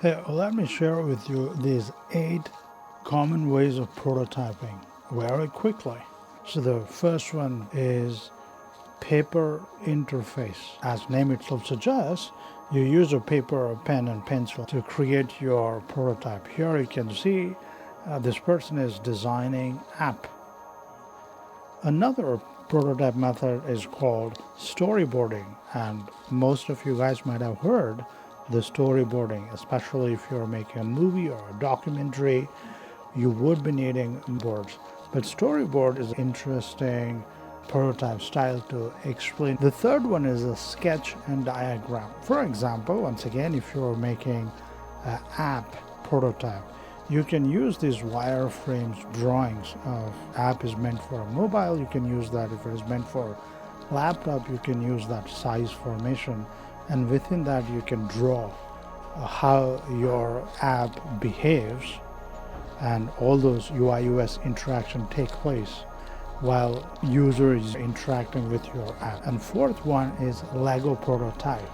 Hey, let me share with you these 8 common ways of prototyping very quickly. So the first one is paper interface. As name itself suggests, you use a paper, a pen, and pencil to create your prototype. Here you can see this person is designing app. Another prototype method is called storyboarding, and most of you guys might have heard the storyboarding, especially if you're making a movie or a documentary, you would be needing boards. But storyboard is an interesting prototype style to explain. The third one is a sketch and diagram. For example, once again, if you're making an app prototype, you can use these wireframes drawings of app is meant for a mobile, you can use that. If it is meant for laptop, you can use that size formation, and within that you can draw how your app behaves, and all those UI UX interaction take place while user is interacting with your app. And fourth one is Lego prototype.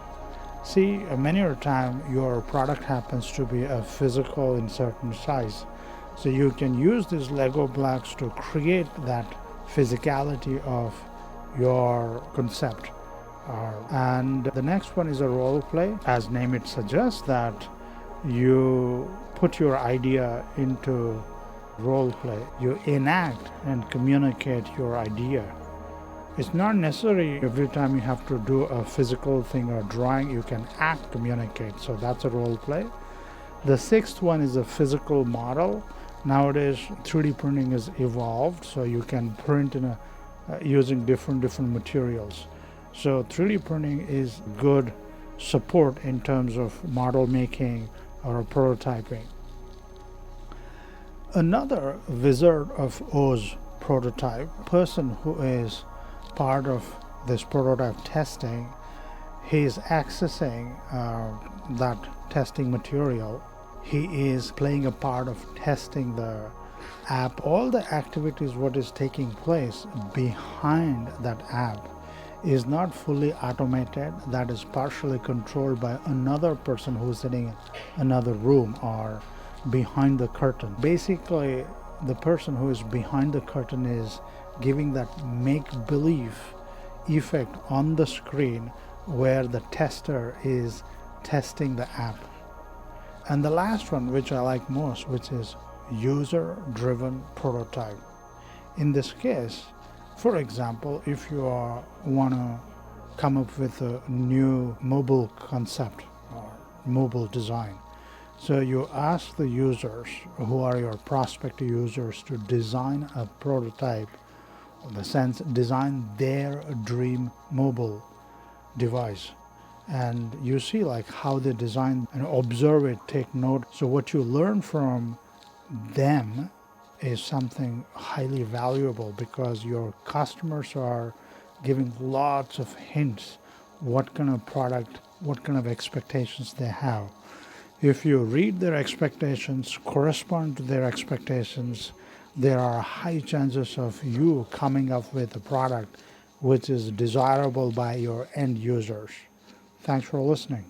See, many a time your product happens to be a physical in certain size. So you can use these Lego blocks to create that physicality of your concept. And the next one is a role play. As name it suggests, that you put your idea into role play. You enact and communicate your idea. It's not necessary every time you have to do a physical thing or drawing, you can act, communicate. So that's a role play. The sixth one is a physical model. Nowadays, 3D printing has evolved, so you can print in using different materials. So 3D printing is good support in terms of model making or prototyping. Another Wizard of Oz prototype, person who is part of this prototype testing, he is accessing that testing material. He is playing a part of testing the app. All the activities, what is taking place behind that app, is not fully automated. That is partially controlled by another person who's sitting in another room or behind the curtain. Basically, the person who is behind the curtain is giving that make-believe effect on the screen where the tester is testing the app. And the last one, which I like most, which is user-driven prototype. In this case, for example, if you want to come up with a new mobile concept or mobile design, so you ask the users, who are your prospective users, to design a prototype, in the sense design their dream mobile device. And you see like how they design and observe it, take note. So what you learn from them is something highly valuable, because your customers are giving lots of hints what kind of product, what kind of expectations they have. If you read their expectations, correspond to their expectations, there are high chances of you coming up with a product which is desirable by your end users. Thanks for listening.